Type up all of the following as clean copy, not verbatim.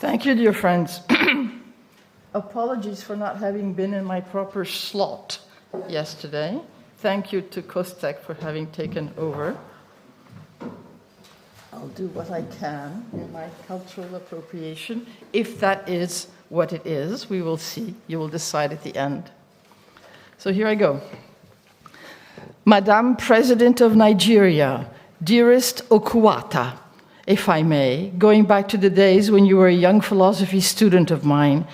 Thank you, dear friends. Apologies for not having been in my proper slot yesterday. Thank you to Kostek for having taken over. I'll do what I can in my cultural appropriation. If that is what it is, we will see. You will decide at the end. So here I go. Madame President of Nigeria, dearest Okuwata, if I may, going back to the days when you were a young philosophy student of mine,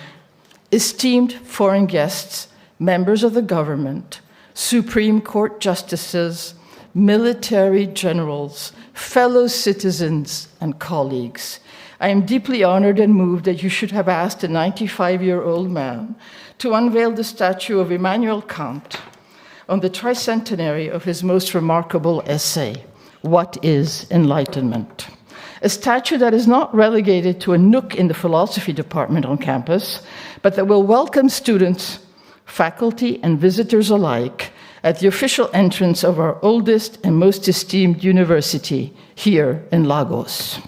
esteemed foreign guests, members of the government, Supreme Court justices, military generals, fellow citizens, and colleagues, I am deeply honored and moved that you should have asked a 95-year-old man to unveil the statue of Immanuel Kant on the tricentenary of his most remarkable essay, What is Enlightenment? A statue that is not relegated to a nook in the philosophy department on campus, but that will welcome students, faculty, and visitors alike at the official entrance of our oldest and most esteemed university here in Lagos.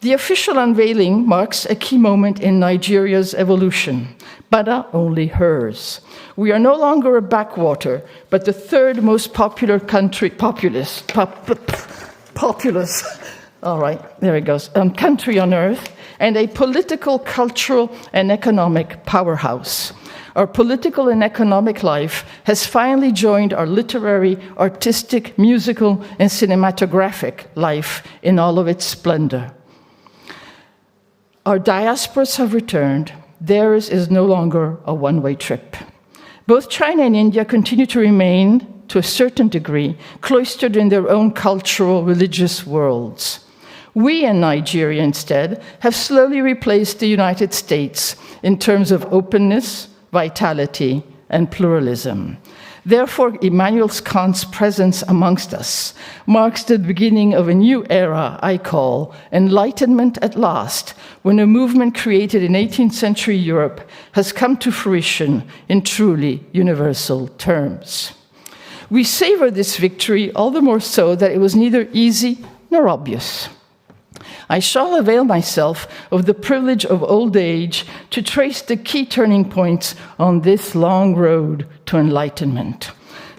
The official unveiling marks a key moment in Nigeria's evolution, but not only hers. We are no longer a backwater, but the third most popular country, all right, there it goes, country on earth, and a political, cultural, and economic powerhouse. Our political and economic life has finally joined our literary, artistic, musical, and cinematographic life in all of its splendor. Our diasporas have returned. Theirs is no longer a one-way trip. Both China and India continue to remain, to a certain degree, cloistered in their own cultural, religious worlds. We in Nigeria, instead, have slowly replaced the United States in terms of openness, vitality, and pluralism. Therefore, Immanuel Kant's presence amongst us marks the beginning of a new era I call Enlightenment at last, when a movement created in 18th century Europe has come to fruition in truly universal terms. We savor this victory all the more so that it was neither easy nor obvious. I shall avail myself of the privilege of old age to trace the key turning points on this long road to enlightenment.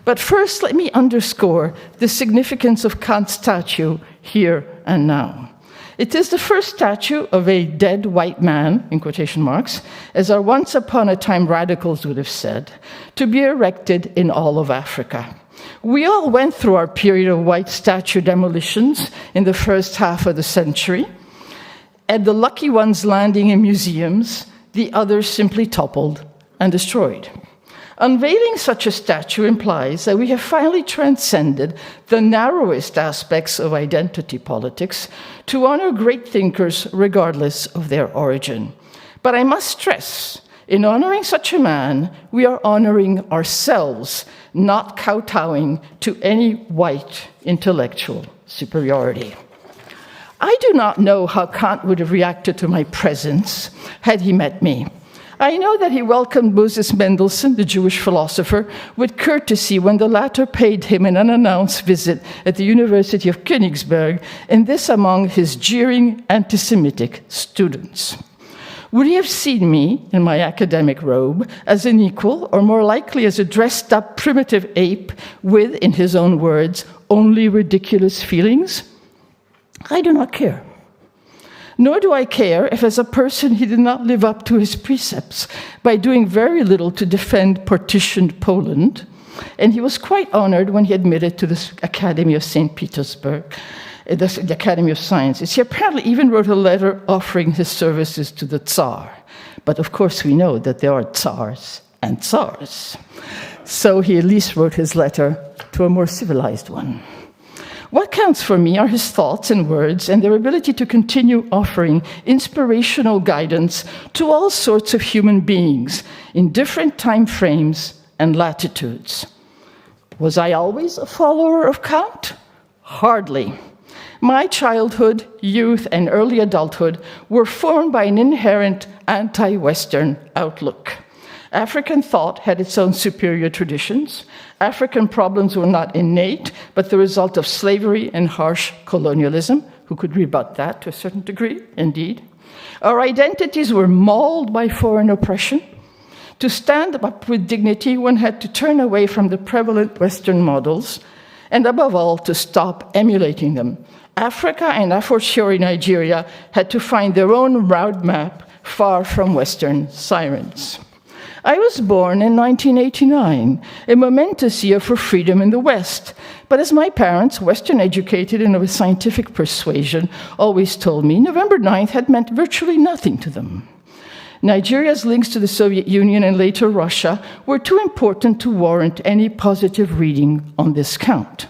But first, let me underscore the significance of Kant's statue here and now. It is the first statue of a dead white man, in quotation marks, as our once upon a time radicals would have said, to be erected in all of Africa. We all went through our period of white statue demolitions in the first half of the century, and the lucky ones landing in museums, the others simply toppled and destroyed. Unveiling such a statue implies that we have finally transcended the narrowest aspects of identity politics to honor great thinkers regardless of their origin. But I must stress, in honoring such a man, we are honoring ourselves, not kowtowing to any white intellectual superiority. I do not know how Kant would have reacted to my presence had he met me. I know that he welcomed Moses Mendelssohn, the Jewish philosopher, with courtesy when the latter paid him an unannounced visit at the University of Königsberg, and this among his jeering anti-Semitic students. Would he have seen me in my academic robe as an equal, or more likely as a dressed-up primitive ape with, in his own words, only ridiculous feelings? I do not care. Nor do I care if, as a person, he did not live up to his precepts by doing very little to defend partitioned Poland, and he was quite honored when he admitted to the Academy of St. Petersburg, the Academy of Sciences. He apparently even wrote a letter offering his services to the Tsar. But of course we know that there are tsars and tsars. So he at least wrote his letter to a more civilized one. What counts for me are his thoughts and words and their ability to continue offering inspirational guidance to all sorts of human beings in different time frames and latitudes. Was I always a follower of Kant? Hardly. My childhood, youth, and early adulthood were formed by an inherent anti-Western outlook. African thought had its own superior traditions. African problems were not innate, but the result of slavery and harsh colonialism. Who could rebut that to a certain degree, indeed? Our identities were mauled by foreign oppression. To stand up with dignity, one had to turn away from the prevalent Western models, and above all, to stop emulating them. Africa, and a fortiori Nigeria, had to find their own roadmap far from Western sirens. I was born in 1989, a momentous year for freedom in the West. But as my parents, Western educated and of a scientific persuasion, always told me, November 9th had meant virtually nothing to them. Nigeria's links to the Soviet Union and later Russia were too important to warrant any positive reading on this count.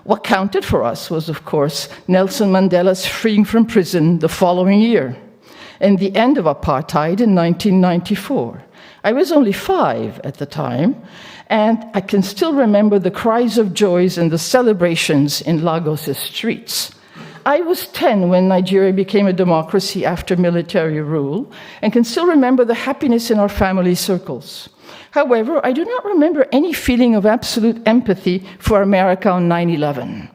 What counted for us was, of course, Nelson Mandela's freeing from prison the following year, and the end of apartheid in 1994. I was only 5 at the time, and I can still remember the cries of joy and the celebrations in Lagos' streets. I was 10 when Nigeria became a democracy after military rule, and can still remember the happiness in our family circles. However, I do not remember any feeling of absolute empathy for America on 9/11.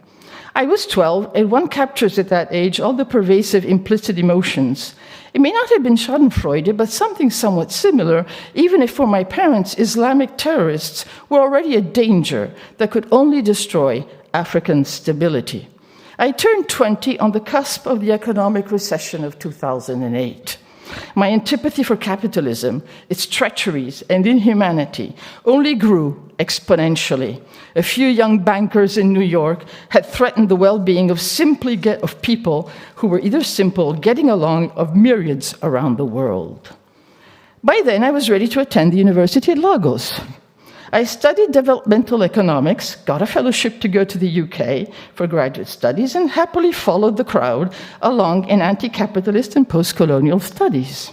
I was 12, and one captures at that age all the pervasive implicit emotions. It may not have been Schadenfreude, but something somewhat similar, even if for my parents, Islamic terrorists were already a danger that could only destroy African stability. I turned 20 on the cusp of the economic recession of 2008. My antipathy for capitalism, its treacheries and inhumanity, only grew exponentially. A few young bankers in New York had threatened the well-being of people who were either simple, getting along, of myriads around the world. By then, I was ready to attend the University at Lagos. I studied developmental economics, got a fellowship to go to the UK for graduate studies, and happily followed the crowd along in anti-capitalist and post-colonial studies.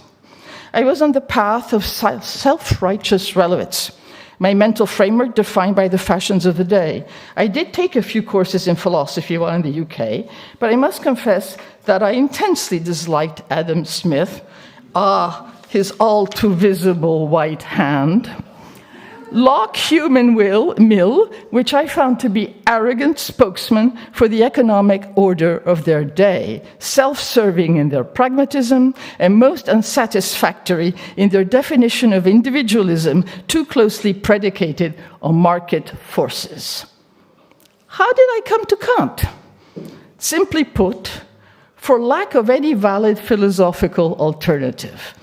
I was on the path of self-righteous relevance, my mental framework defined by the fashions of the day. I did take a few courses in philosophy while in the UK, but I must confess that I intensely disliked Adam Smith, his all-too-visible white hand, Locke, Hume, and Mill, which I found to be arrogant spokesmen for the economic order of their day, self-serving in their pragmatism, and most unsatisfactory in their definition of individualism, too closely predicated on market forces. How did I come to Kant? Simply put, for lack of any valid philosophical alternative.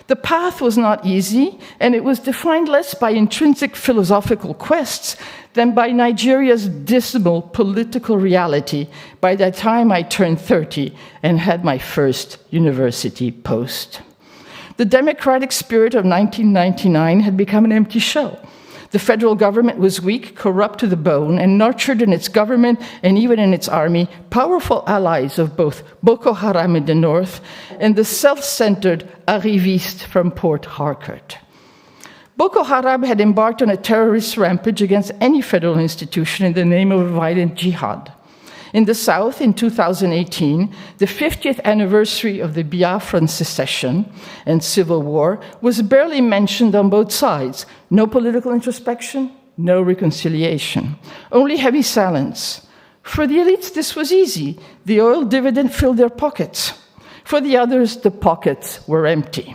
The path was not easy, and it was defined less by intrinsic philosophical quests than by Nigeria's dismal political reality by the time I turned 30 and had my first university post. The democratic spirit of 1999 had become an empty shell. The federal government was weak, corrupt to the bone, and nurtured in its government and even in its army powerful allies of both Boko Haram in the north and the self-centered arriviste from Port Harcourt. Boko Haram had embarked on a terrorist rampage against any federal institution in the name of violent jihad. In the South, in 2018, the 50th anniversary of the Biafran secession and civil war was barely mentioned on both sides. No political introspection, no reconciliation, only heavy silence. For the elites, this was easy. The oil dividend filled their pockets. For the others, the pockets were empty.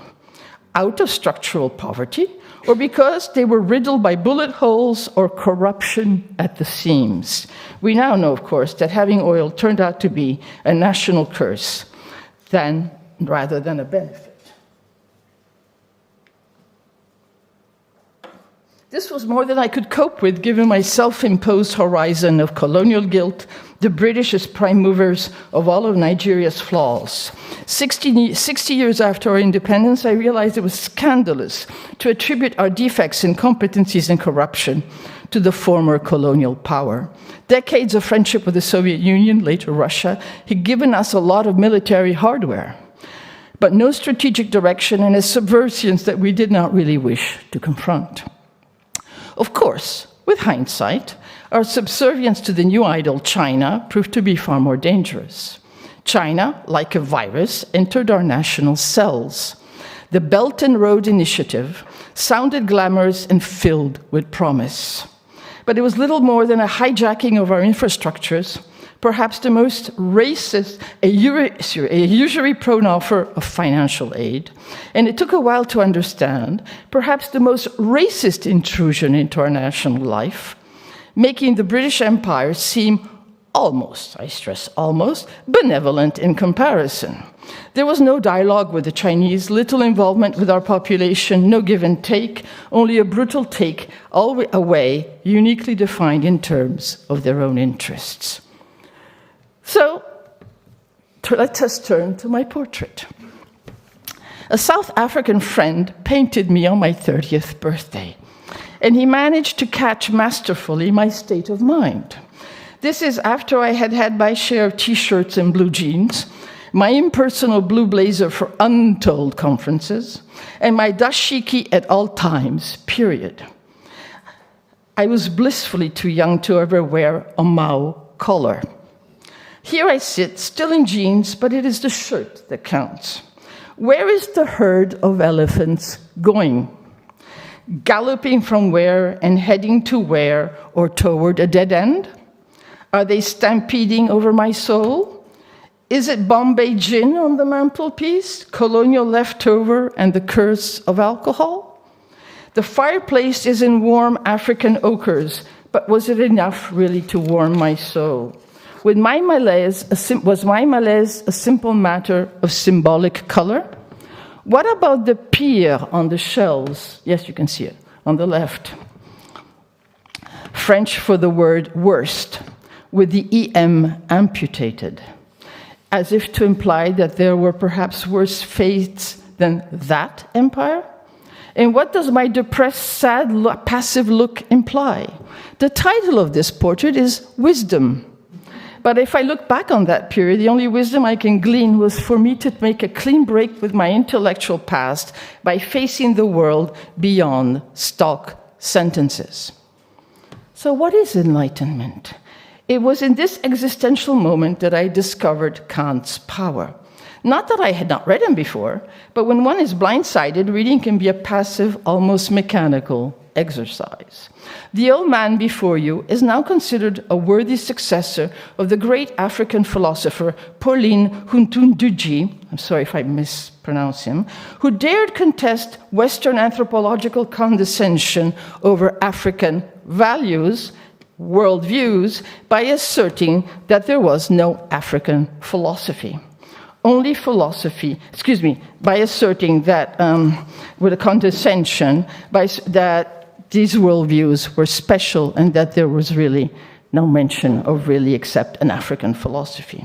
Out of structural poverty, or because they were riddled by bullet holes or corruption at the seams. We now know, of course, that having oil turned out to be a national curse rather than a benefit. This was more than I could cope with, given my self-imposed horizon of colonial guilt, the British as prime movers of all of Nigeria's flaws. 60 years after our independence, I realized it was scandalous to attribute our defects, incompetencies, and corruption to the former colonial power. Decades of friendship with the Soviet Union, later Russia, had given us a lot of military hardware, but no strategic direction and a subversience that we did not really wish to confront. Of course, with hindsight, our subservience to the new idol, China, proved to be far more dangerous. China, like a virus, entered our national cells. The Belt and Road Initiative sounded glamorous and filled with promise. But it was little more than a hijacking of our infrastructures, perhaps the most racist, a usury-prone offer of financial aid, and it took a while to understand, perhaps the most racist intrusion into our national life, making the British Empire seem almost, I stress almost, benevolent in comparison. There was no dialogue with the Chinese, little involvement with our population, no give and take, only a brutal take all away, uniquely defined in terms of their own interests. So, let us turn to my portrait. A South African friend painted me on my 30th birthday, and he managed to catch masterfully my state of mind. This is after I had had my share of T-shirts and blue jeans, my impersonal blue blazer for untold conferences, and my dashiki at all times, period. I was blissfully too young to ever wear a Mao collar. Here I sit, still in jeans, but it is the shirt that counts. Where is the herd of elephants going? Galloping from where and heading to where, or toward a dead end? Are they stampeding over my soul? Is it Bombay gin on the mantelpiece, colonial leftover, and the curse of alcohol? The fireplace is in warm African ochres, but was it enough really to warm my soul? Was my malaise a simple matter of symbolic color? What about the pire on the shelves? Yes, you can see it on the left. French for the word worst, with the EM amputated, as if to imply that there were perhaps worse fates than that empire? And what does my depressed, sad, passive look imply? The title of this portrait is Wisdom. But if I look back on that period, the only wisdom I can glean was for me to make a clean break with my intellectual past by facing the world beyond stock sentences. So what is enlightenment? It was in this existential moment that I discovered Kant's power. Not that I had not read him before, but when one is blindsided, reading can be a passive, almost mechanical exercise. The old man before you is now considered a worthy successor of the great African philosopher Pauline Huntunduji, I'm sorry if I mispronounce him, who dared contest Western anthropological condescension over African values, worldviews, by asserting that there was no African philosophy. Only philosophy, by asserting that, with a condescension, that these worldviews were special and that there was really no mention of really except an African philosophy.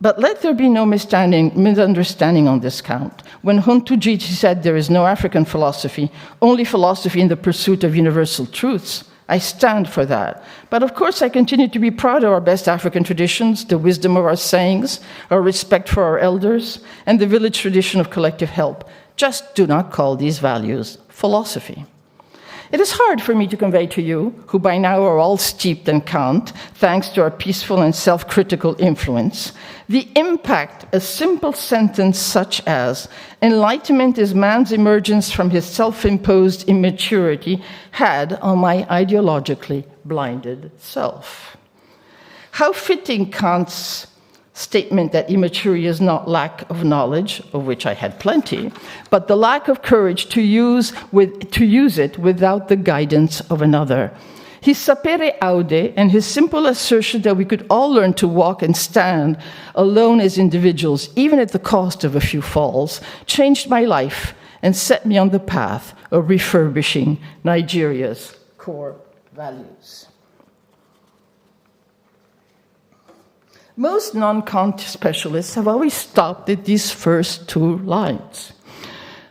But let there be no misunderstanding on this count. When Huntuji said there is no African philosophy, only philosophy in the pursuit of universal truths, I stand for that. But of course, I continue to be proud of our best African traditions, the wisdom of our sayings, our respect for our elders, and the village tradition of collective help. Just do not call these values philosophy. It is hard for me to convey to you, who by now are all steeped in Kant, thanks to our peaceful and self-critical influence, the impact a simple sentence such as, "Enlightenment is man's emergence from his self-imposed immaturity," had on my ideologically blinded self. How fitting Kant's statement that immaturity is not lack of knowledge, of which I had plenty, but the lack of courage to use it without the guidance of another. His sapere aude and his simple assertion that we could all learn to walk and stand alone as individuals, even at the cost of a few falls, changed my life and set me on the path of refurbishing Nigeria's core values. Most non-Kant specialists have always stopped at these first two lines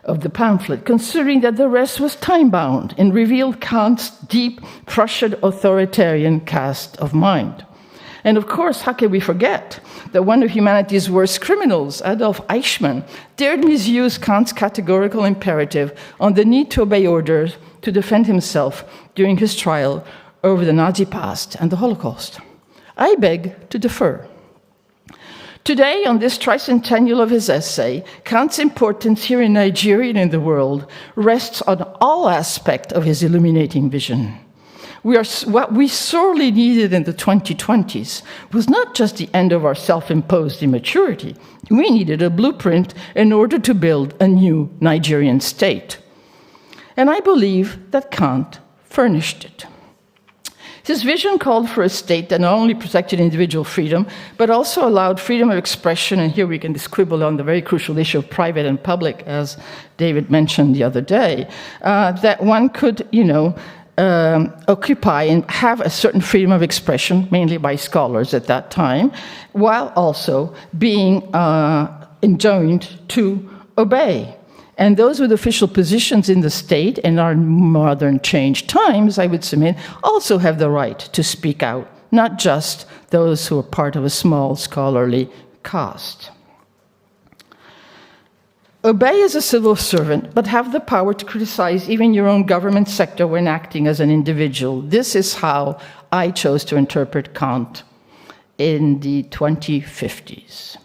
of the pamphlet, considering that the rest was time-bound and revealed Kant's deep, Prussian authoritarian cast of mind. And of course, how can we forget that one of humanity's worst criminals, Adolf Eichmann, dared misuse Kant's categorical imperative on the need to obey orders to defend himself during his trial over the Nazi past and the Holocaust. I beg to defer. Today, on this tricentennial of his essay, Kant's importance here in Nigeria and in the world rests on all aspects of his illuminating vision. What we sorely needed in the 2020s was not just the end of our self-imposed immaturity. We needed a blueprint in order to build a new Nigerian state. And I believe that Kant furnished it. His vision called for a state that not only protected individual freedom, but also allowed freedom of expression, and here we can squibble on the very crucial issue of private and public, as David mentioned the other day, that one could, occupy and have a certain freedom of expression, mainly by scholars at that time, while also being enjoined to obey. And those with official positions in the state in our modern changed times, I would submit, also have the right to speak out, not just those who are part of a small scholarly caste. Obey as a civil servant, but have the power to criticize even your own government sector when acting as an individual. This is how I chose to interpret Kant in the 2050s.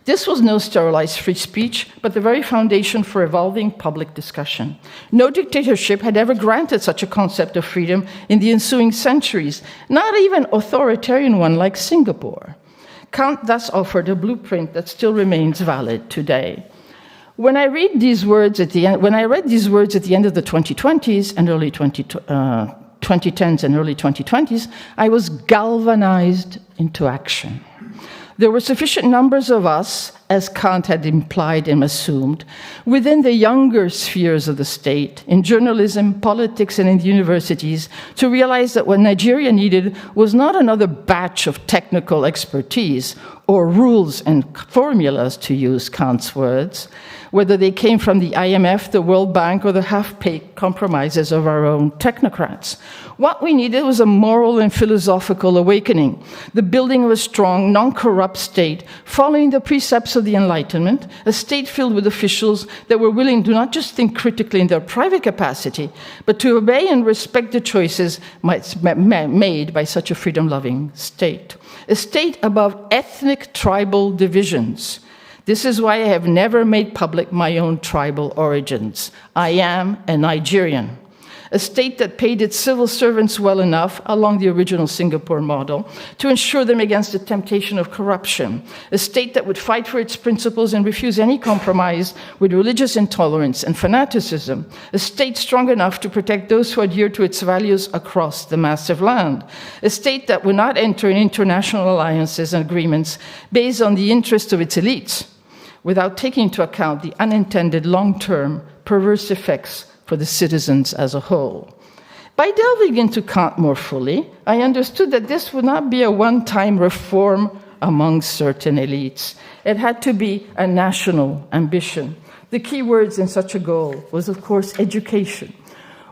This was no sterilized free speech, but the very foundation for evolving public discussion. No dictatorship had ever granted such a concept of freedom in the ensuing centuries, not even authoritarian one like Singapore. Kant thus offered a blueprint that still remains valid today. When I read these words at the end, when I read these words at the end of the 2020s and early 2010s and early 2020s, I was galvanized into action. There were sufficient numbers of us, as Kant had implied and assumed, within the younger spheres of the state, in journalism, politics, and in the universities, to realize that what Nigeria needed was not another batch of technical expertise or rules and formulas, to use Kant's words, whether they came from the IMF, the World Bank, or the half-baked compromises of our own technocrats. What we needed was a moral and philosophical awakening, the building of a strong, non-corrupt state, following the precepts of the Enlightenment, a state filled with officials that were willing to not just think critically in their private capacity, but to obey and respect the choices made by such a freedom-loving state. A state above ethnic tribal divisions. This is why I have never made public my own tribal origins. I am a Nigerian. A state that paid its civil servants well enough, along the original Singapore model, to ensure them against the temptation of corruption. A state that would fight for its principles and refuse any compromise with religious intolerance and fanaticism. A state strong enough to protect those who adhere to its values across the massive land. A state that would not enter in international alliances and agreements based on the interests of its elites, without taking into account the unintended long-term perverse effects for the citizens as a whole. By delving into Kant more fully, I understood that this would not be a one-time reform among certain elites. It had to be a national ambition. The key words in such a goal was, of course, education.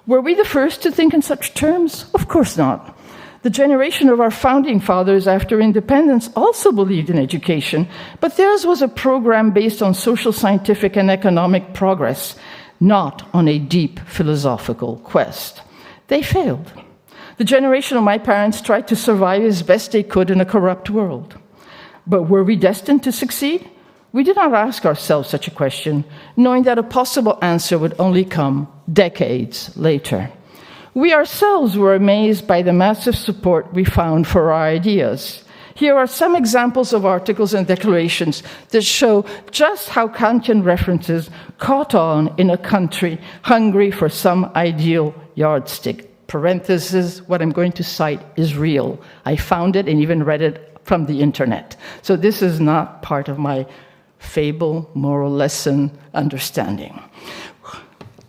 Were we the first to think in such terms? Of course not. The generation of our founding fathers after independence also believed in education, but theirs was a program based on social, scientific, and economic progress, not on a deep philosophical quest. They failed. The generation of my parents tried to survive as best they could in a corrupt world. But were we destined to succeed? We did not ask ourselves such a question, knowing that a possible answer would only come decades later. We ourselves were amazed by the massive support we found for our ideas. Here are some examples of articles and declarations that show just how Kantian references caught on in a country hungry for some ideal yardstick. Parenthesis, what I'm going to cite is real. I found it and even read it from the internet. So this is not part of my fable, moral lesson understanding.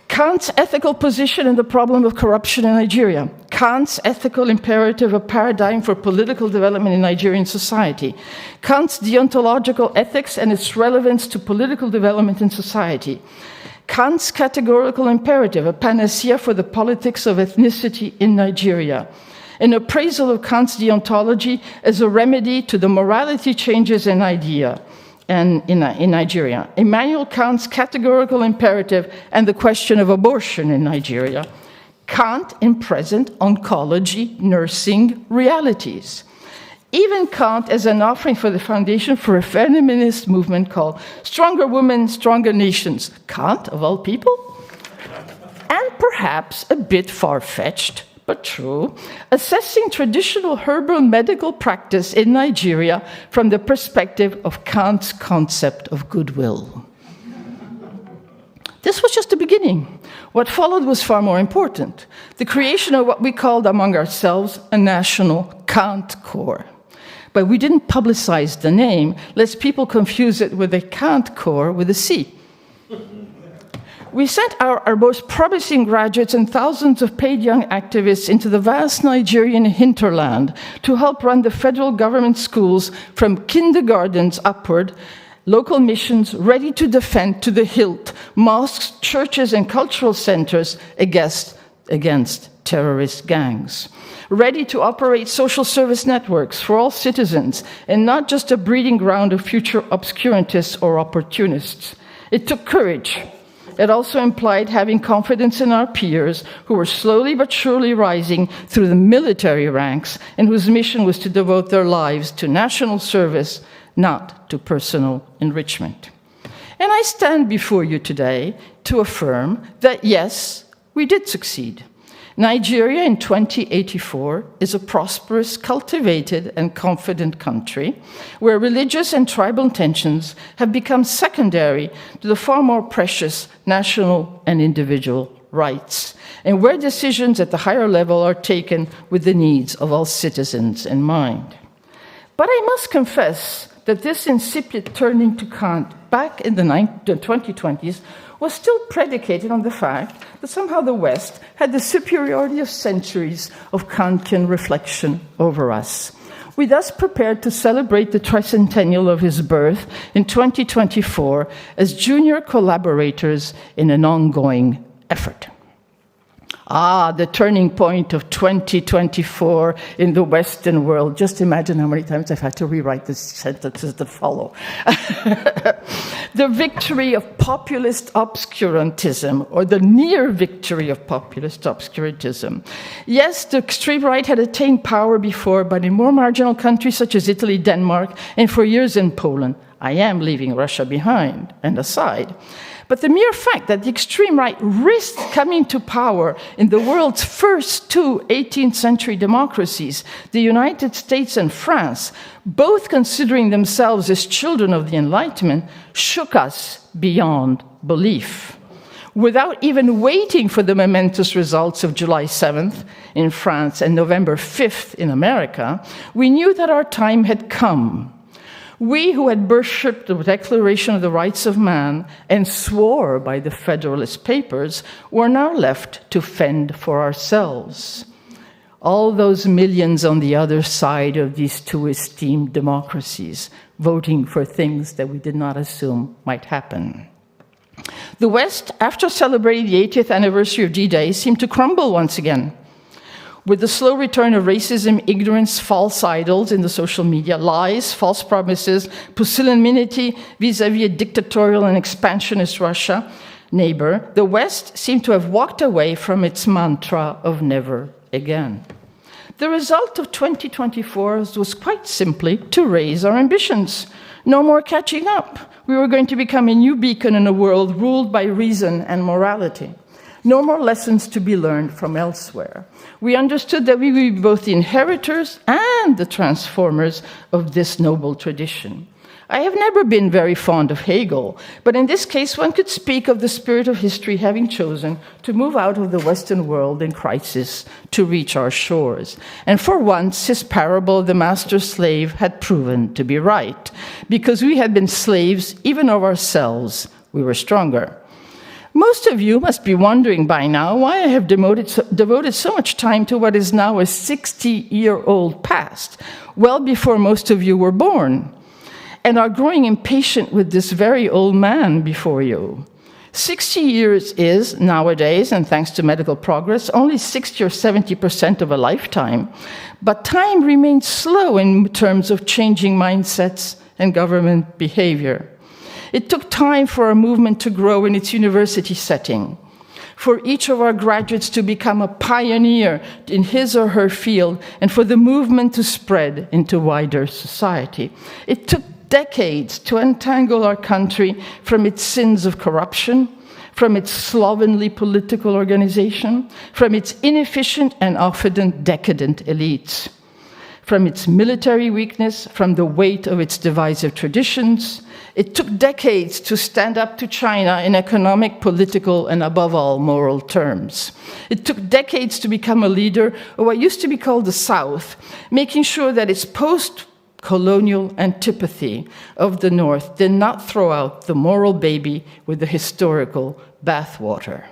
Kant's ethical position in the problem of corruption in Nigeria. Kant's ethical imperative, a paradigm for political development in Nigerian society. Kant's deontological ethics and its relevance to political development in society. Kant's categorical imperative, a panacea for the politics of ethnicity in Nigeria. An appraisal of Kant's deontology as a remedy to the morality changes in Nigeria. Immanuel Kant's categorical imperative and the question of abortion in Nigeria. Kant in present oncology nursing realities. Even Kant as an offering for the foundation for a feminist movement called Stronger Women, Stronger Nations. Kant, of all people? And perhaps a bit far-fetched, but true, assessing traditional herbal medical practice in Nigeria from the perspective of Kant's concept of goodwill. This was just the beginning. What followed was far more important: the creation of what we called among ourselves a national Kant Corps. But we didn't publicize the name, lest people confuse it with a Kant Corps with a C. We sent our most promising graduates and thousands of paid young activists into the vast Nigerian hinterland to help run the federal government schools from kindergartens upward, local missions ready to defend to the hilt mosques, churches, and cultural centers against terrorist gangs, ready to operate social service networks for all citizens and not just a breeding ground of future obscurantists or opportunists. It took courage. It also implied having confidence in our peers who were slowly but surely rising through the military ranks and whose mission was to devote their lives to national service, not to personal enrichment. And I stand before you today to affirm that, yes, we did succeed. Nigeria in 2084 is a prosperous, cultivated, and confident country where religious and tribal tensions have become secondary to the far more precious national and individual rights, and where decisions at the higher level are taken with the needs of all citizens in mind. But I must confess that this incipient turning to Kant back in the 2020s was still predicated on the fact that somehow the West had the superiority of centuries of Kantian reflection over us. We thus prepared to celebrate the tricentennial of his birth in 2024 as junior collaborators in an ongoing effort. The turning point of 2024 in the Western world. Just imagine how many times I've had to rewrite the sentences that follow. The victory of populist obscurantism, or the near victory of populist obscurantism. Yes, the extreme right had attained power before, but in more marginal countries such as Italy, Denmark, and for years in Poland. I am leaving Russia behind and aside. But the mere fact that the extreme right risked coming to power in the world's first two 18th century democracies, the United States and France, both considering themselves as children of the Enlightenment, shook us beyond belief. Without even waiting for the momentous results of July 7th in France and November 5th in America, we knew that our time had come. We who had worshipped the Declaration of the Rights of Man and swore by the Federalist Papers were now left to fend for ourselves. All those millions on the other side of these two esteemed democracies, voting for things that we did not assume might happen. The West, after celebrating the 80th anniversary of D-Day, seemed to crumble once again. With the slow return of racism, ignorance, false idols in the social media, lies, false promises, pusillanimity vis-à-vis a dictatorial and expansionist Russia neighbor, the West seemed to have walked away from its mantra of never again. The result of 2024 was quite simply to raise our ambitions. No more catching up. We were going to become a new beacon in a world ruled by reason and morality. No more lessons to be learned from elsewhere. We understood that we would be both the inheritors and the transformers of this noble tradition. I have never been very fond of Hegel, but in this case one could speak of the spirit of history having chosen to move out of the Western world in crisis to reach our shores. And for once, his parable of the master-slave had proven to be right. Because we had been slaves even of ourselves, we were stronger. Most of you must be wondering by now why I have devoted so much time to what is now a 60-year-old past, well before most of you were born, and are growing impatient with this very old man before you. 60 years is, nowadays, and thanks to medical progress, only 60 or 70% of a lifetime. But time remains slow in terms of changing mindsets and government behavior. It took time for our movement to grow in its university setting, for each of our graduates to become a pioneer in his or her field, and for the movement to spread into wider society. It took decades to untangle our country from its sins of corruption, from its slovenly political organization, from its inefficient and often decadent elites, from its military weakness, from the weight of its divisive traditions. It took decades to stand up to China in economic, political, and above all, moral terms. It took decades to become a leader of what used to be called the South, making sure that its post-colonial antipathy of the North did not throw out the moral baby with the historical bathwater.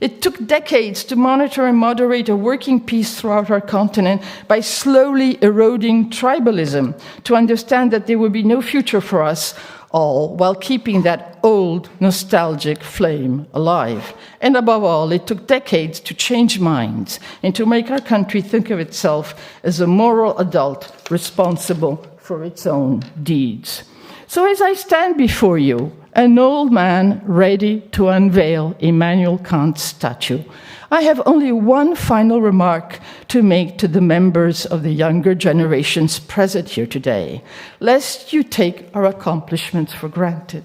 It took decades to monitor and moderate a working peace throughout our continent by slowly eroding tribalism, to understand that there would be no future for us all while keeping that old nostalgic flame alive. And above all, it took decades to change minds and to make our country think of itself as a moral adult responsible for its own deeds. So as I stand before you, an old man ready to unveil Immanuel Kant's statue, I have only one final remark to make to the members of the younger generations present here today, lest you take our accomplishments for granted.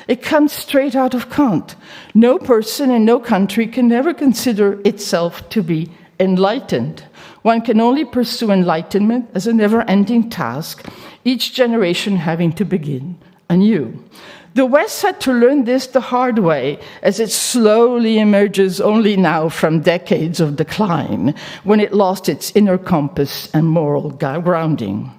It comes straight out of Kant. No person and no country can ever consider itself to be enlightened. One can only pursue enlightenment as a never-ending task, each generation having to begin anew. The West had to learn this the hard way, as it slowly emerges only now from decades of decline, when it lost its inner compass and moral grounding.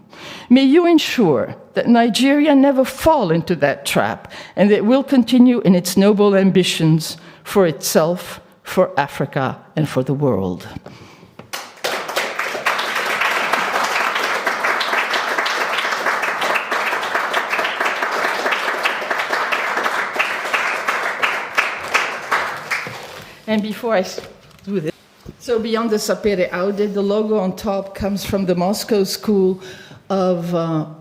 May you ensure that Nigeria never fall into that trap, and that it will continue in its noble ambitions for itself, for Africa, and for the world. And before I do this, so beyond the sapere aude, the logo on top comes from the Moscow School of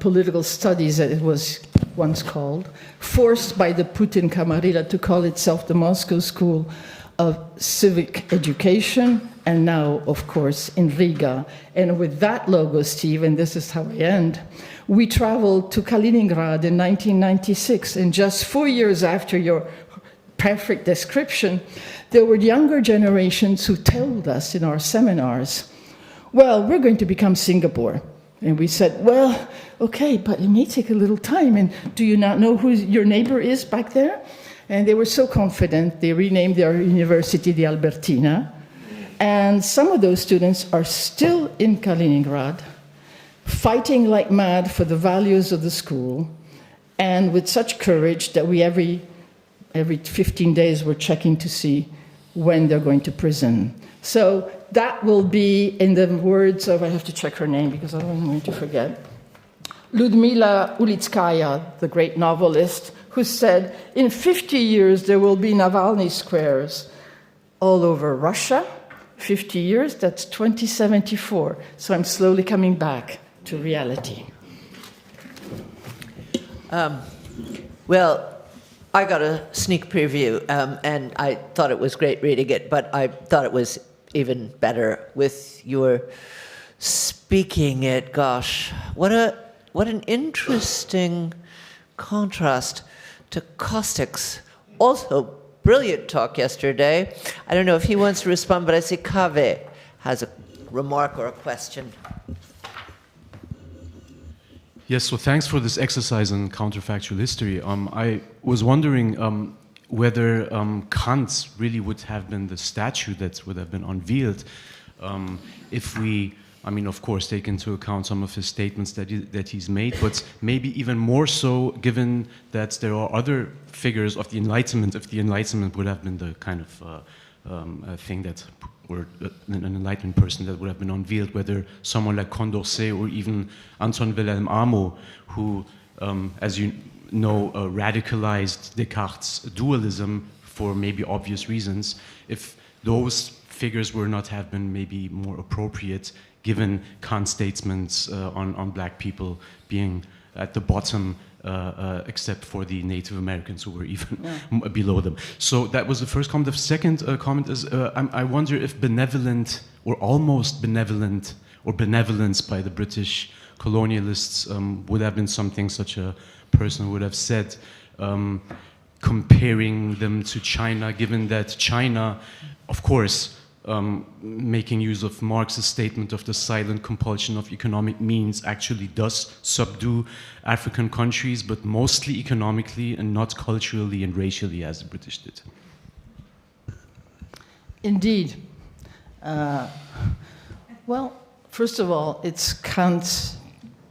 Political Studies, as it was once called, forced by the Putin Camarilla to call itself the Moscow School of Civic Education, and now, of course, in Riga. And with that logo, Steve, and this is how I end, we traveled to Kaliningrad in 1996, and just 4 years after your perfect description, there were younger generations who told us in our seminars, well, we're going to become Singapore. And we said, well, okay, but it may take a little time. And do you not know who your neighbor is back there? And they were so confident, they renamed their university the Albertina. And some of those students are still in Kaliningrad, fighting like mad for the values of the school, and with such courage that we every 15 days we're checking to see when they're going to prison. So that will be in the words of, I have to check her name because I'm going to forget, Ludmila Ulitskaya, the great novelist, who said, in 50 years there will be Navalny squares all over Russia. 50 years, that's 2074. So I'm slowly coming back to reality. Well, I got a sneak preview, and I thought it was great reading it, but I thought it was even better with your speaking it. Gosh, what an interesting contrast to Caustic's also brilliant talk yesterday. I don't know if he wants to respond, but I see Kaveh has a remark or a question. Yes, so thanks for this exercise in counterfactual history. I was wondering whether Kant really would have been the statue that would have been unveiled if we, I mean, of course, take into account some of his statements that he's made, but maybe even more so given that there are other figures of the Enlightenment, if the Enlightenment would have been the kind of thing that, or an Enlightenment person that would have been unveiled, whether someone like Condorcet or even Anton Wilhelm Amo, who, as you know, radicalized Descartes' dualism for maybe obvious reasons, if those figures were not have been maybe more appropriate given Kant's statements on black people being at the bottom, except for the Native Americans who were even below them. So that was the first comment. The second comment is, I wonder if benevolent or almost benevolent or benevolence by the British colonialists would have been something such a person would have said. comparing them to China, given that China, of course, making use of Marx's statement of the silent compulsion of economic means, actually does subdue African countries, but mostly economically and not culturally and racially as the British did. Indeed. Well, first of all, it's Kant's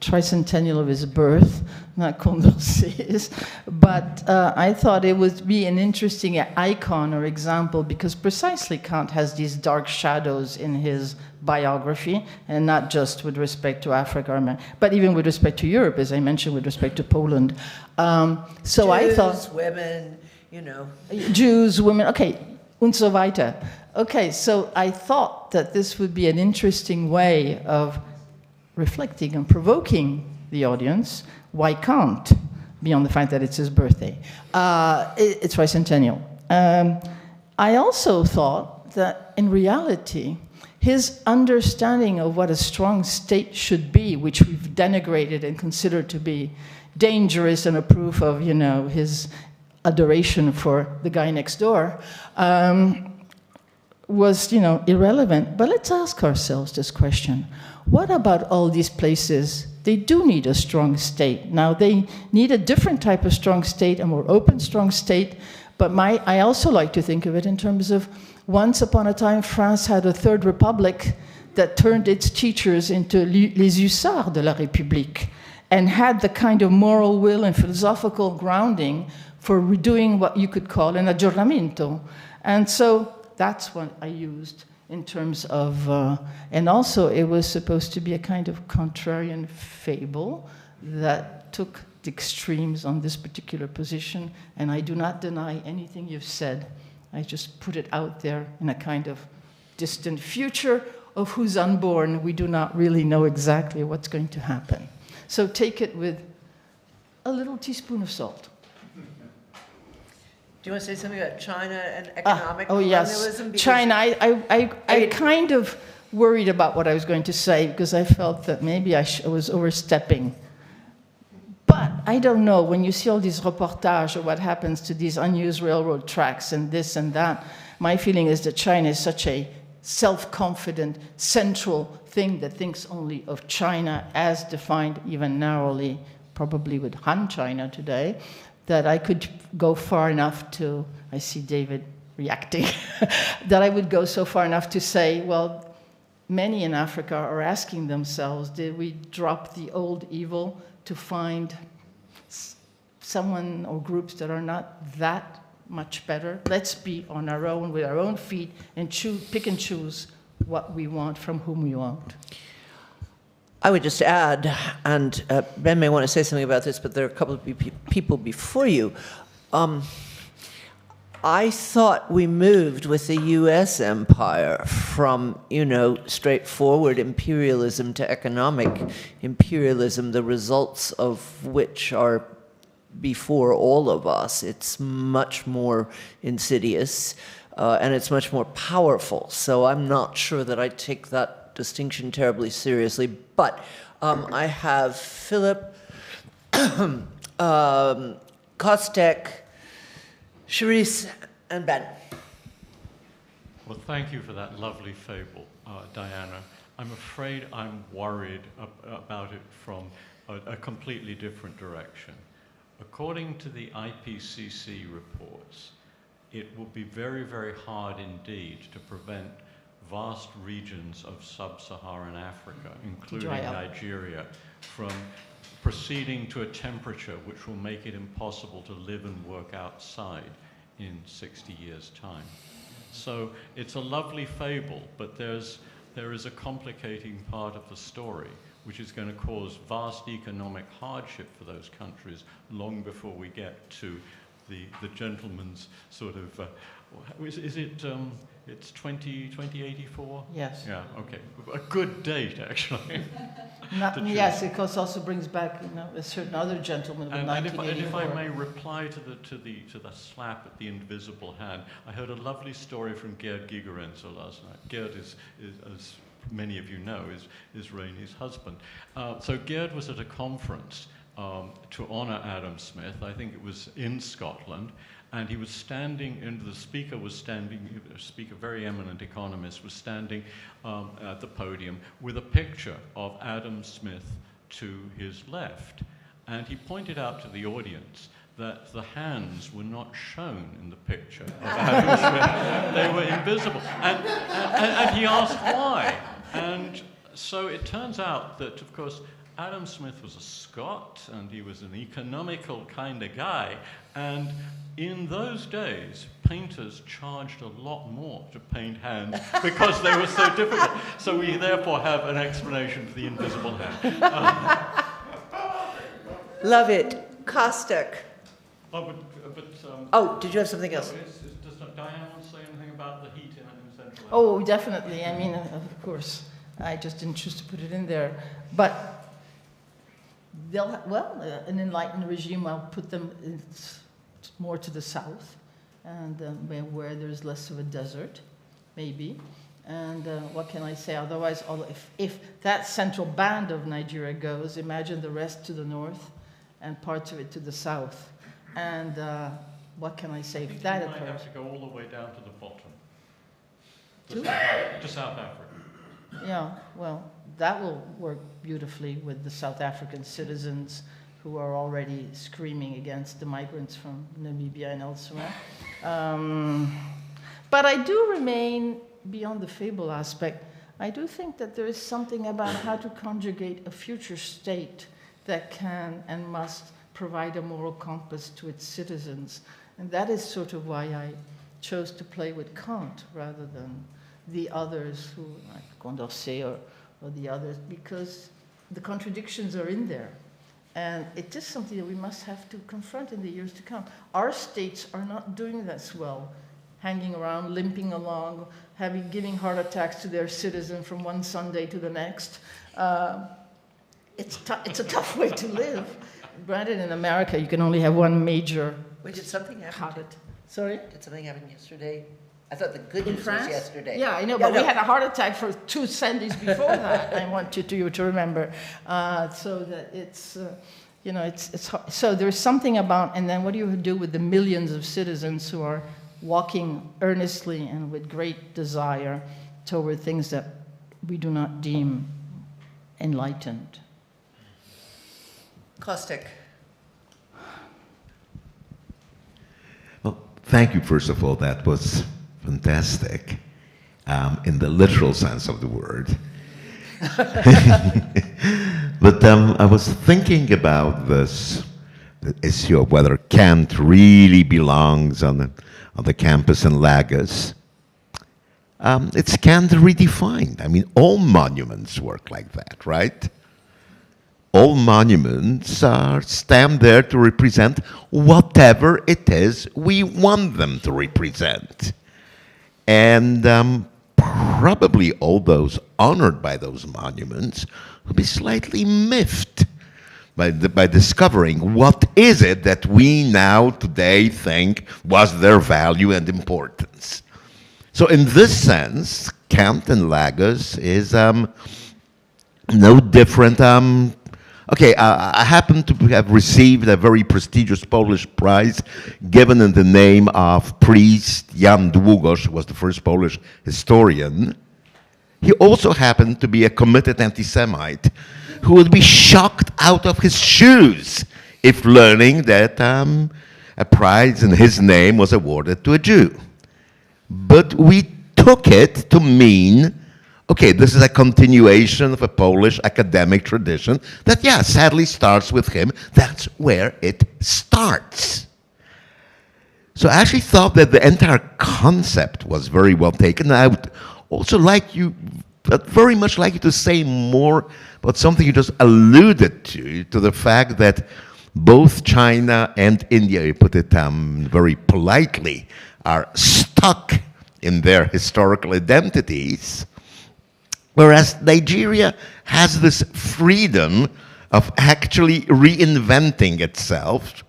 tricentennial of his birth, not Condorcet's, but I thought it would be an interesting icon or example because precisely Kant has these dark shadows in his biography, and not just with respect to Africa, but even with respect to Europe, as I mentioned, with respect to Poland. So Jews, I thought... women, you know. Jews, women, okay, und so weiter. Okay, so I thought that this would be an interesting way of reflecting and provoking the audience. Why Kant, beyond the fact that it's his birthday? It's tricentennial. I also thought that in reality, his understanding of what a strong state should be, which we've denigrated and considered to be dangerous and a proof of, you know, his adoration for the guy next door, was, you know, irrelevant. But let's ask ourselves this question. What about all these places? They do need a strong state. Now, they need a different type of strong state, a more open, strong state. But I also like to think of it in terms of once upon a time, France had a third republic that turned its teachers into les hussards de la République and had the kind of moral will and philosophical grounding for doing what you could call an aggiornamento. And so that's what I used in terms of, and also it was supposed to be a kind of contrarian fable that took the extremes on this particular position, and I do not deny anything you've said. I just put it out there in a kind of distant future of who's unborn. We do not really know exactly what's going to happen. So take it with a little teaspoon of salt. Do you want to say something about China and economic Yes, colonialism? Because China. I kind of worried about what I was going to say because I felt that maybe I was overstepping. But I don't know, when you see all these reportages of what happens to these unused railroad tracks and this and that, my feeling is that China is such a self-confident, central thing that thinks only of China as defined even narrowly, probably with Han China today, that I could go far enough to, I see David reacting, that I would go so far enough to say, well, many in Africa are asking themselves, did we drop the old evil to find someone or groups that are not that much better? Let's be on our own, with our own feet, and pick and choose what we want from whom we want. I would just add, and Ben may want to say something about this, but there are a couple of people before you. I thought we moved with the U.S. empire from, you know, straightforward imperialism to economic imperialism, the results of which are before all of us. It's much more insidious, and it's much more powerful. So I'm not sure that I take that distinction terribly seriously, but I have Philip, Kostek, Charisse, and Ben. Well, thank you for that lovely fable, Diana. I'm afraid I'm worried about it from a completely different direction. According to the IPCC reports, it will be very, very hard indeed to prevent vast regions of sub-Saharan Africa, including Nigeria, from proceeding to a temperature which will make it impossible to live and work outside in 60 years' time. So it's a lovely fable, but there is a complicating part of the story which is going to cause vast economic hardship for those countries long before we get to the gentleman's sort of, is it, it's 2084? Yes. Yeah, okay. A good date, actually. Yes, it also brings back, you know, a certain other gentleman with 1984. And if I may reply to the slap at the invisible hand, I heard a lovely story from Gerd Gigerenzer last night. Gerd is as many of you know, is Rainey's husband. So Gerd was at a conference, to honor Adam Smith. I think it was in Scotland. And he was standing, and the speaker was standing, a speaker, very eminent economist, was standing at the podium with a picture of Adam Smith to his left. And he pointed out to the audience that the hands were not shown in the picture of Adam Smith. They were invisible. And he asked why. And so it turns out that, of course, Adam Smith was a Scot, and he was an economical kind of guy. And in those days, painters charged a lot more to paint hands because they were so difficult. So we therefore have an explanation for the invisible hand. Love it. Caustic. Oh, Oh, did you have something else? Does Diane want to say anything about the heat in Central Asia? Oh, definitely. I mean, of course, I just didn't choose to put it in there. But an enlightened regime, I'll put them more to the south, and where there's less of a desert, maybe. And what can I say? Otherwise, if that central band of Nigeria goes, imagine the rest to the north and parts of it to the south. And what can I say if that occurs? You might have to go all the way down to the bottom, to South Africa. Yeah, well, that will work beautifully with the South African citizens who are already screaming against the migrants from Namibia and elsewhere. But I do remain, beyond the fable aspect, I do think that there is something about how to conjugate a future state that can and must provide a moral compass to its citizens. And that is sort of why I chose to play with Kant rather than the others who, like Condorcet or the others, because the contradictions are in there. And it's just something that we must have to confront in the years to come. Our states are not doing this well, hanging around, limping along, giving heart attacks to their citizens from one Sunday to the next. It's a tough way to live. Granted, in America, you can only have one major. Wait, did something happen? Sorry? Did something happen yesterday? I thought the good news France? was yesterday. Yeah, I know, but we had a heart attack for 2 Sundays before that. I want you to remember, so that it's, it's hard. So there's something about, and then what do you do with the millions of citizens who are walking earnestly and with great desire toward things that we do not deem enlightened? Caustic. Well, thank you, first of all. That was fantastic, in the literal sense of the word. But I was thinking about the issue of whether Kant really belongs on the campus in Lagos. It's Kant redefined. I mean, all monuments work like that, right? All monuments are stamped there to represent whatever it is we want them to represent. And probably all those honored by those monuments will be slightly miffed by discovering what is it that we now today think was their value and importance. So in this sense, Kant in Lagos is no different. I happen to have received a very prestigious Polish prize given in the name of priest Jan Długosz, who was the first Polish historian. He also happened to be a committed anti-Semite who would be shocked out of his shoes if learning that a prize in his name was awarded to a Jew. But we took it to mean, okay, this is a continuation of a Polish academic tradition that, yeah, sadly starts with him. That's where it starts. So I actually thought that the entire concept was very well taken. I would also very much like you to say more about something you just alluded to the fact that both China and India, you put it very politely, are stuck in their historical identities, whereas Nigeria has this freedom of actually reinventing itself,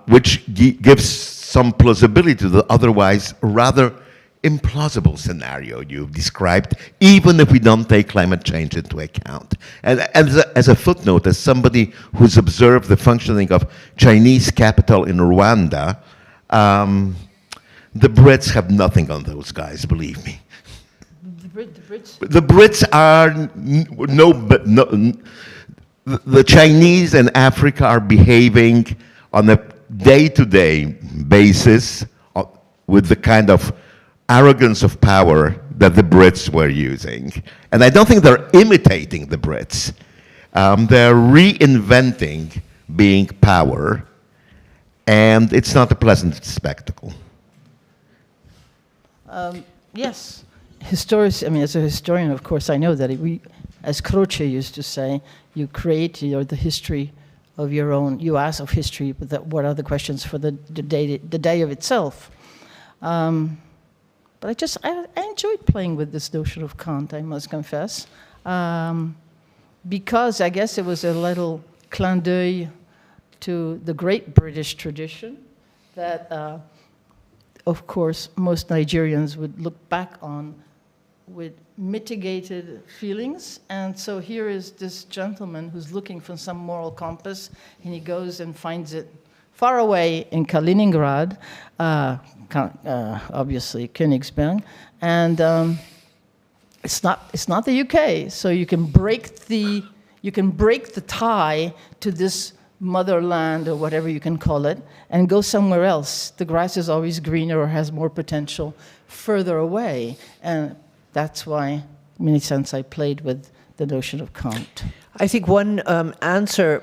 which gives some plausibility to the otherwise rather implausible scenario you've described, even if we don't take climate change into account. And as a footnote, as somebody who's observed the functioning of Chinese capital in Rwanda, the Brits have nothing on those guys, believe me. The Brits are the Chinese and Africa are behaving on a day-to-day basis with the kind of arrogance of power that the Brits were using. And I don't think they're imitating the Brits. They're reinventing being power, and it's not a pleasant spectacle. Yes. As a historian, of course, I know that as Croce used to say, you create the history of your own, you ask of history, but what are the questions for the day of itself? But I enjoyed playing with this notion of Kant, I must confess, because I guess it was a little clin d'oeil to the great British tradition that, of course, most Nigerians would look back on with mitigated feelings. And so here is this gentleman who's looking for some moral compass, and he goes and finds it far away in Kaliningrad, obviously Königsberg, and it's not the UK. So you can break the tie to this motherland or whatever you can call it, and go somewhere else. The grass is always greener or has more potential further away, and that's why, in many sense, I played with the notion of Kant. I think one answer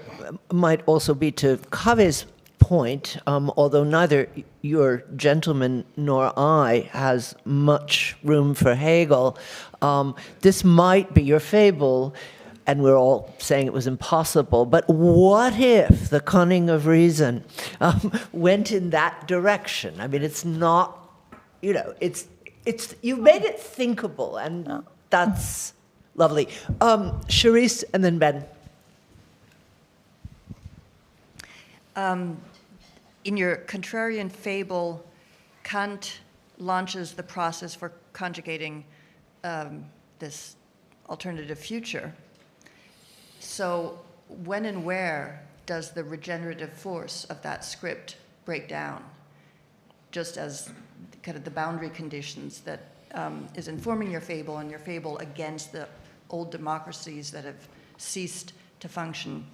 might also be to Kave's point, although neither your gentleman nor I has much room for Hegel. This might be your fable, and we're all saying it was impossible, but what if the cunning of reason went in that direction? I mean, it's not, you've made it thinkable, and that's lovely. Charisse and then Ben. In your contrarian fable, Kant launches the process for conjugating this alternative future. So when and where does the regenerative force of that script break down? Just as kind of the boundary conditions that is informing your fable, and your fable against the old democracies that have ceased to function.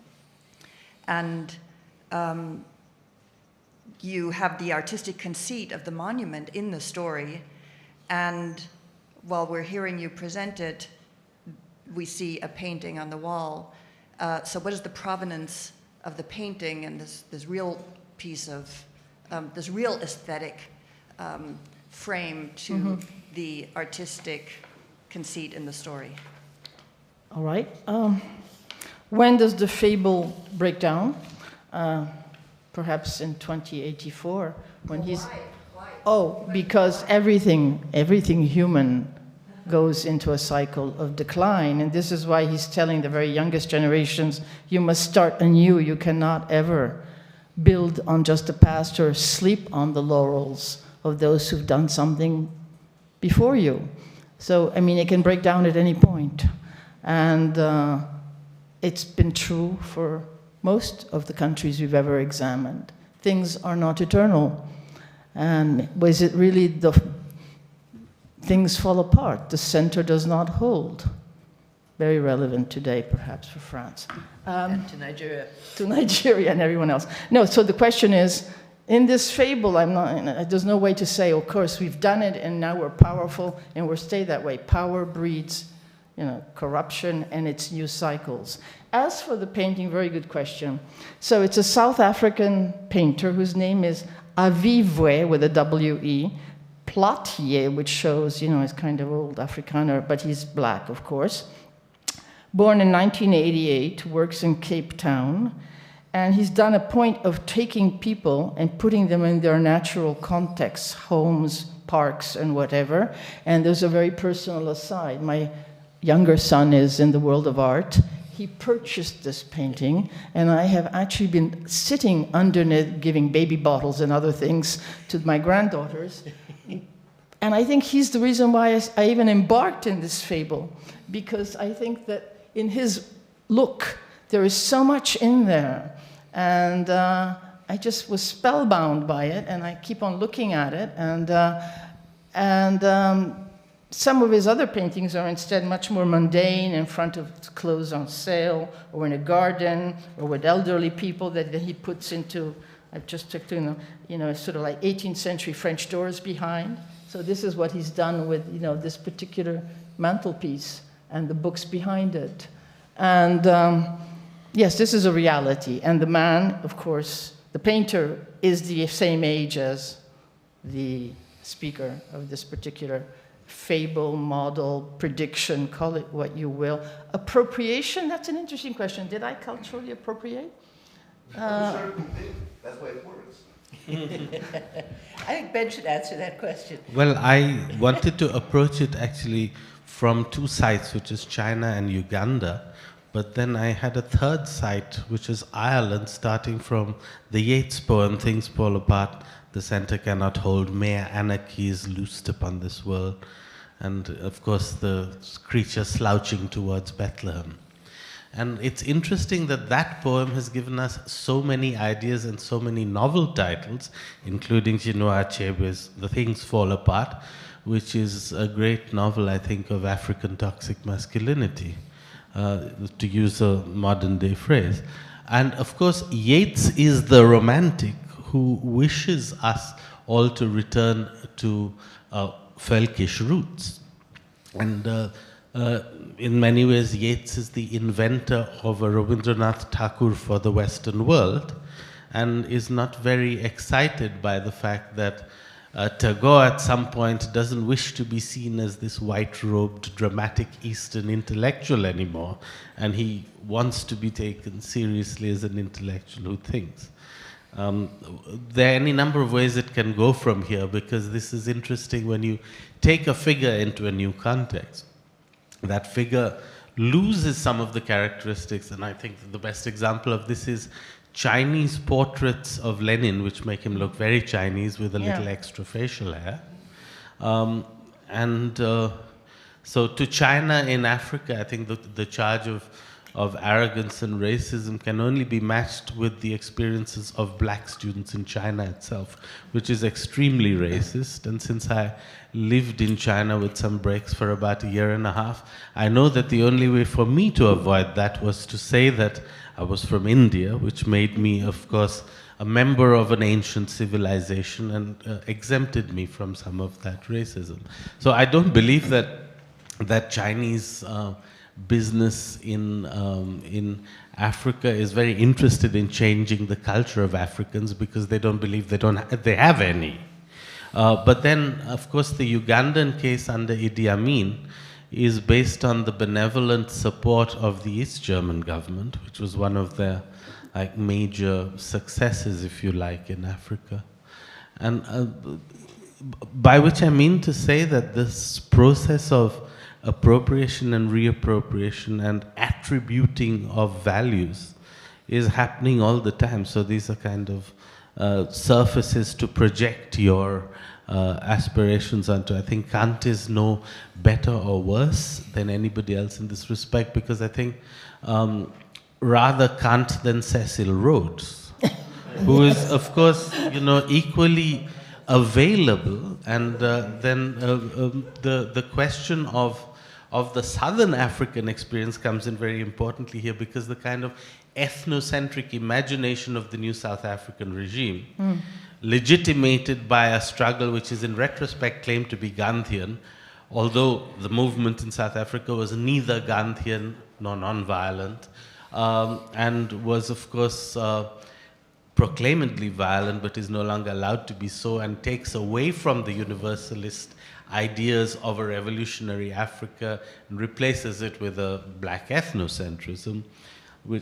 And you have the artistic conceit of the monument in the story, and while we're hearing you present it, we see a painting on the wall. So what is the provenance of the painting and this real piece of, this real aesthetic frame to the artistic conceit in the story? All right. When does the fable break down? Perhaps in 2084, when he's... Oh, because everything human goes into a cycle of decline, and this is why he's telling the very youngest generations, you must start anew. You cannot ever build on just the past or sleep on the laurels of those who've done something before you. So, I mean, it can break down at any point. And it's been true for most of the countries we've ever examined. Things are not eternal. And was it really things fall apart? The center does not hold. Very relevant today, perhaps, for France. And to Nigeria. To Nigeria and everyone else. No, so the question is, in this fable, there's no way to say, of course, we've done it and now we're powerful and we'll stay that way. Power breeds corruption and its new cycles. As for the painting, very good question. So it's a South African painter whose name is Avivwe, with a W-E, Platier, which shows, he's kind of old Afrikaner, but he's black, of course. Born in 1988, works in Cape Town, and he's done a point of taking people and putting them in their natural contexts, homes, parks, and whatever. And there's a very personal aside. My younger son is in the world of art. He purchased this painting, and I have actually been sitting underneath, giving baby bottles and other things to my granddaughters, And I think he's the reason why I even embarked in this fable, because I think that in his look, there is so much in there. And I just was spellbound by it, and I keep on looking at it. And some of his other paintings are instead much more mundane, in front of clothes on sale, or in a garden, or with elderly people that he puts into, I just took to, sort of like 18th century French doors behind. So this is what he's done with, this particular mantelpiece and the books behind it. And yes, this is a reality. And the man, of course, the painter, is the same age as the speaker of this particular fable, model, prediction, call it what you will. Appropriation, that's an interesting question. Did I culturally appropriate? That's why it works. I think Ben should answer that question. Well, I wanted to approach it actually from two sides, which is China and Uganda. But then I had a third site, which is Ireland, starting from the Yeats poem, Things Fall Apart, the center cannot hold, mere anarchy is loosed upon this world. And of course, the creature slouching towards Bethlehem. And it's interesting that that poem has given us so many ideas and so many novel titles, including Chinua Achebe's The Things Fall Apart, which is a great novel, I think, of African toxic masculinity, to use a modern day phrase. And of course, Yeats is the romantic who wishes us all to return to Völkisch roots. And in many ways, Yeats is the inventor of a Rabindranath Tagore for the Western world, and is not very excited by the fact that Tagore at some point doesn't wish to be seen as this white-robed, dramatic Eastern intellectual anymore, and he wants to be taken seriously as an intellectual who thinks. There are any number of ways it can go from here, because this is interesting when you take a figure into a new context. That figure loses some of the characteristics, and I think that the best example of this is Chinese portraits of Lenin, which make him look very Chinese with a little extra facial hair. So to China in Africa, I think the charge of arrogance and racism can only be matched with the experiences of black students in China itself, which is extremely racist. And since I lived in China with some breaks for about a year and a half, I know that the only way for me to avoid that was to say that I was from India, which made me, of course, a member of an ancient civilization and exempted me from some of that racism. So I don't believe that Chinese business in Africa is very interested in changing the culture of Africans, because they don't believe they have any. But then, of course, the Ugandan case under Idi Amin is based on the benevolent support of the East German government, which was one of their major successes, if you like, in Africa. And by which I mean to say that this process of appropriation and reappropriation and attributing of values is happening all the time. So these are kind of surfaces to project your aspirations onto. I think Kant is no better or worse than anybody else in this respect, because I think rather Kant than Cecil Rhodes, who is, of course, equally available. And then the question of the Southern African experience comes in very importantly here, because the kind of ethnocentric imagination of the new South African regime, legitimated by a struggle which is in retrospect claimed to be Gandhian, although the movement in South Africa was neither Gandhian nor non-violent, and was, of course, proclaimedly violent, but is no longer allowed to be so, and takes away from the universalist ideas of a revolutionary Africa and replaces it with a black ethnocentrism.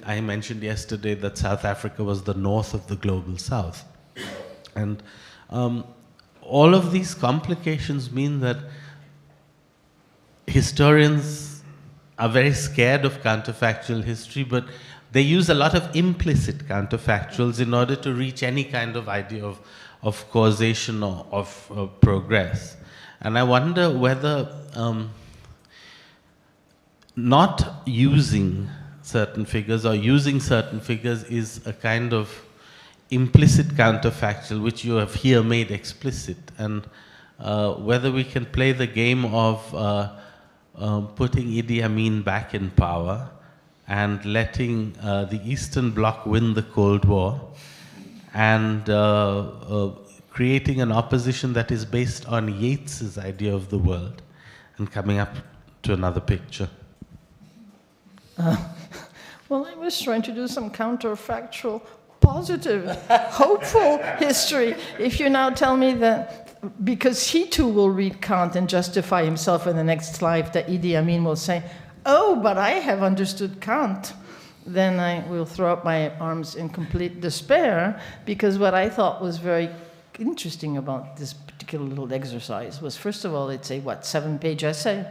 I mentioned yesterday that South Africa was the north of the global south. And all of these complications mean that historians are very scared of counterfactual history, but they use a lot of implicit counterfactuals in order to reach any kind of idea of causation or of progress. And I wonder whether not using certain figures or using certain figures is a kind of implicit counterfactual, which you have here made explicit, and whether we can play the game of putting Idi Amin back in power and letting the Eastern Bloc win the Cold War, and creating an opposition that is based on Yeats's idea of the world, and coming up to another picture. Well, I was trying to do some counterfactual, positive, hopeful history. If you now tell me that, because he too will read Kant and justify himself in the next life, that Idi Amin will say, oh, but I have understood Kant, then I will throw up my arms in complete despair, because what I thought was very interesting about this particular little exercise was, first of all, it's a, 7-page essay?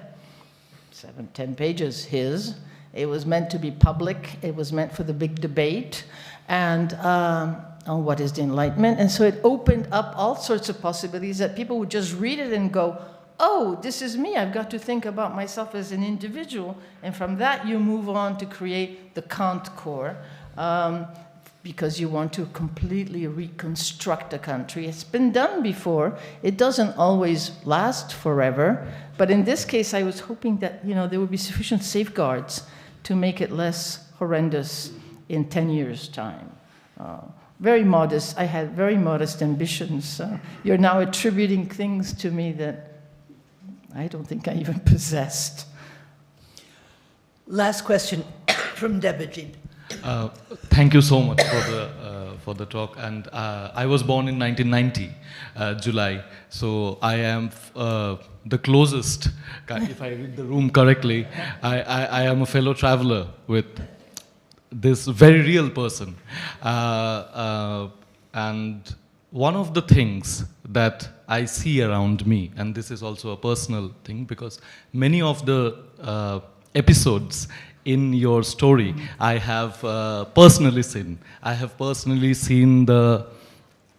10 pages, his. It was meant to be public. It was meant for the big debate and on what is the Enlightenment. And so it opened up all sorts of possibilities that people would just read it and go, oh, this is me. I've got to think about myself as an individual. And from that, you move on to create the Kant core, because you want to completely reconstruct a country. It's been done before. It doesn't always last forever. But in this case, I was hoping that there would be sufficient safeguards to make it less horrendous in 10 years' time. Very modest. I had very modest ambitions. You're now attributing things to me that I don't think I even possessed. Last question from Debajit. Thank you so much for the talk. And I was born in 1990, July. So I am the closest, if I read the room correctly, I am a fellow traveler with this very real person. And one of the things that I see around me, and this is also a personal thing, because many of the episodes in your story, I have personally seen. I have personally seen the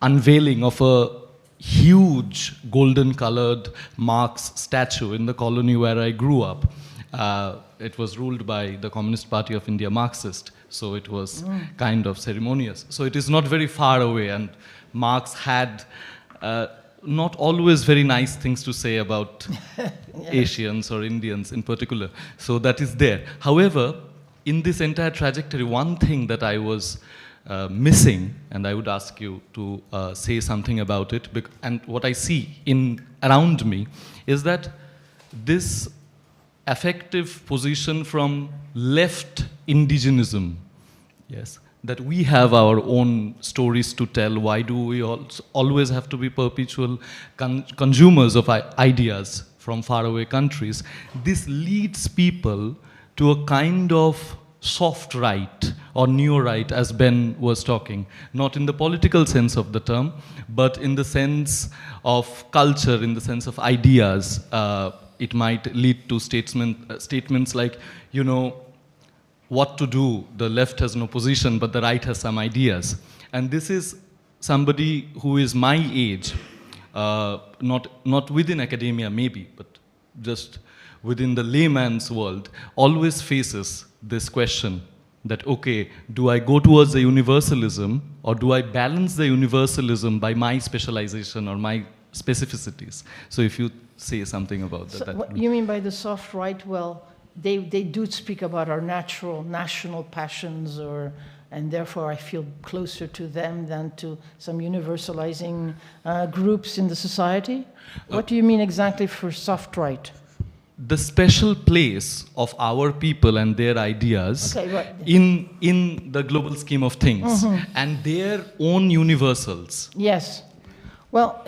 unveiling of a huge golden-colored Marx statue in the colony where I grew up. It was ruled by the Communist Party of India, Marxist, so it was kind of ceremonious. So it is not very far away, and Marx had not always very nice things to say about Asians or Indians in particular. So that is there. However, in this entire trajectory, one thing that I was missing, and I would ask you to say something about it, and what I see around me is that this affective position from left indigenism, yes, that we have our own stories to tell. Why do we always have to be perpetual consumers of ideas from faraway countries? This leads people to a kind of soft right or neo-right, as Ben was talking, not in the political sense of the term, but in the sense of culture, in the sense of ideas. It might lead to statements like, what to do, the left has no position, but the right has some ideas. And this is somebody who is my age, not within academia maybe, but just within the layman's world, always faces this question that, okay, do I go towards the universalism, or do I balance the universalism by my specialization or my specificities? So if you say something about that. So what you mean by the soft right? Well, they do speak about our natural national passions, and therefore I feel closer to them than to some universalizing groups in the society. What do you mean exactly for soft right? The special place of our people and their ideas in the global scheme of things, and their own universals. Yes. Well,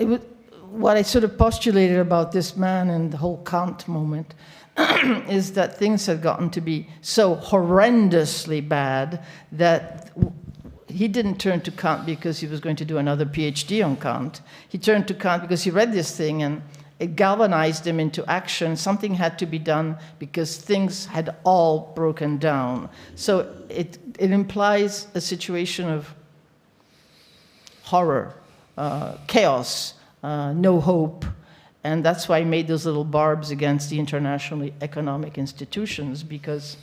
what I sort of postulated about this man and the whole Kant moment is that things had gotten to be so horrendously bad that he didn't turn to Kant because he was going to do another PhD on Kant. He turned to Kant because he read this thing and it galvanized him into action. Something had to be done because things had all broken down. So it implies a situation of horror, chaos, no hope. And that's why I made those little barbs against the international economic institutions, because,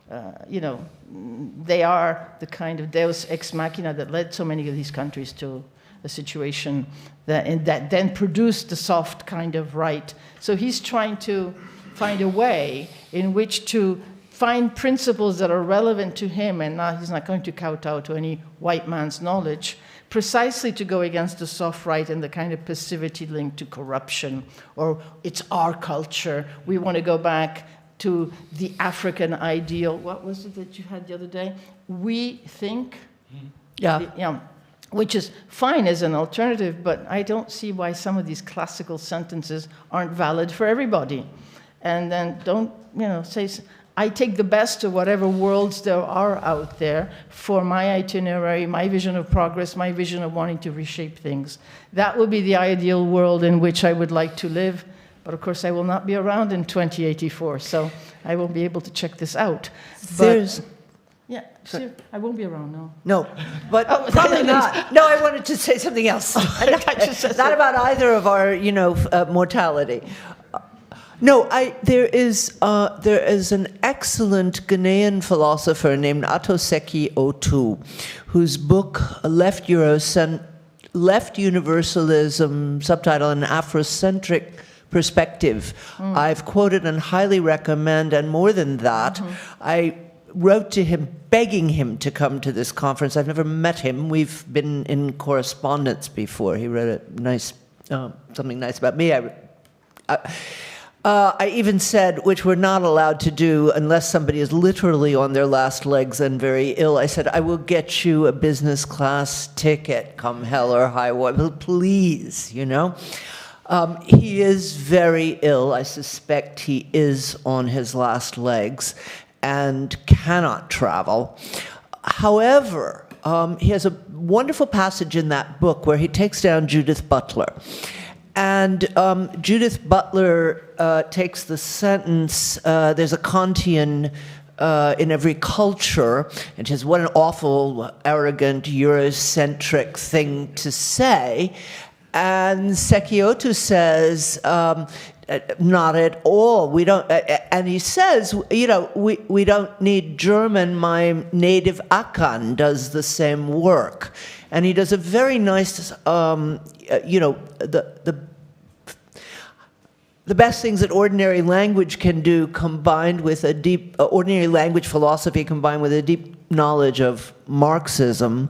they are the kind of deus ex machina that led so many of these countries to a situation that then produced the soft kind of right. So he's trying to find a way in which to find principles that are relevant to him, and he's not going to kowtow to any white man's knowledge, precisely to go against the soft right and the kind of passivity linked to corruption, or it's our culture. We want to go back to the African ideal. What was it that you had the other day? We think. Yeah. Which is fine as an alternative, but I don't see why some of these classical sentences aren't valid for everybody. And then don't, say, I take the best of whatever worlds there are out there for my itinerary, my vision of progress, my vision of wanting to reshape things. That would be the ideal world in which I would like to live. But of course, I will not be around in 2084, so I won't be able to check this out. I won't be around, no. No, but probably not. No, I wanted to say something else. Not about either of our, mortality. No, there is an excellent Ghanaian philosopher named Atoseki Otu, whose book Left Universalism, subtitle An Afrocentric Perspective, I've quoted and highly recommend, and more than that, I wrote to him begging him to come to this conference. I've never met him. We've been in correspondence before. He wrote something nice about me. I even said, which we're not allowed to do unless somebody is literally on their last legs and very ill, I said, I will get you a business class ticket, come hell or high water, please, He is very ill. I suspect he is on his last legs and cannot travel. However, he has a wonderful passage in that book where he takes down Judith Butler. And Judith Butler takes the sentence, there's a Kantian in every culture, and says, what an awful, arrogant, Eurocentric thing to say. And Sekiotu says, not at all. We don't, and he says, we don't need German. My native Akan does the same work, and he does a very nice, the best things that ordinary language can do, combined with a deep ordinary language philosophy, combined with a deep knowledge of Marxism.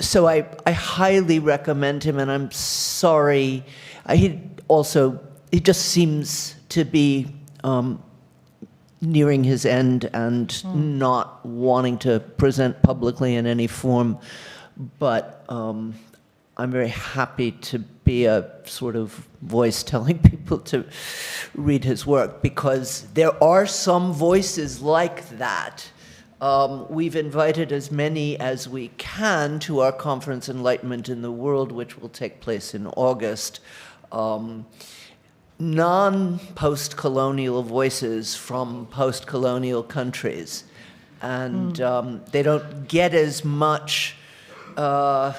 So I highly recommend him, and I'm sorry. He just seems to be nearing his end and not wanting to present publicly in any form. But I'm very happy to be a sort of voice telling people to read his work, because there are some voices like that. We've invited as many as we can to our conference, Enlightenment in the World, which will take place in August. Non-post-colonial voices from post-colonial countries. And they don't get as much, they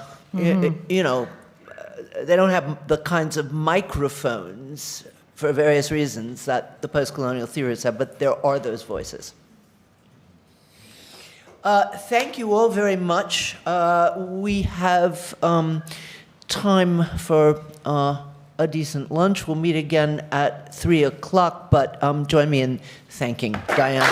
don't have the kinds of microphones for various reasons that the post-colonial theorists have, but there are those voices. Thank you all very much. We have time for a decent lunch. We'll meet again at 3 o'clock, but join me in thanking Diana.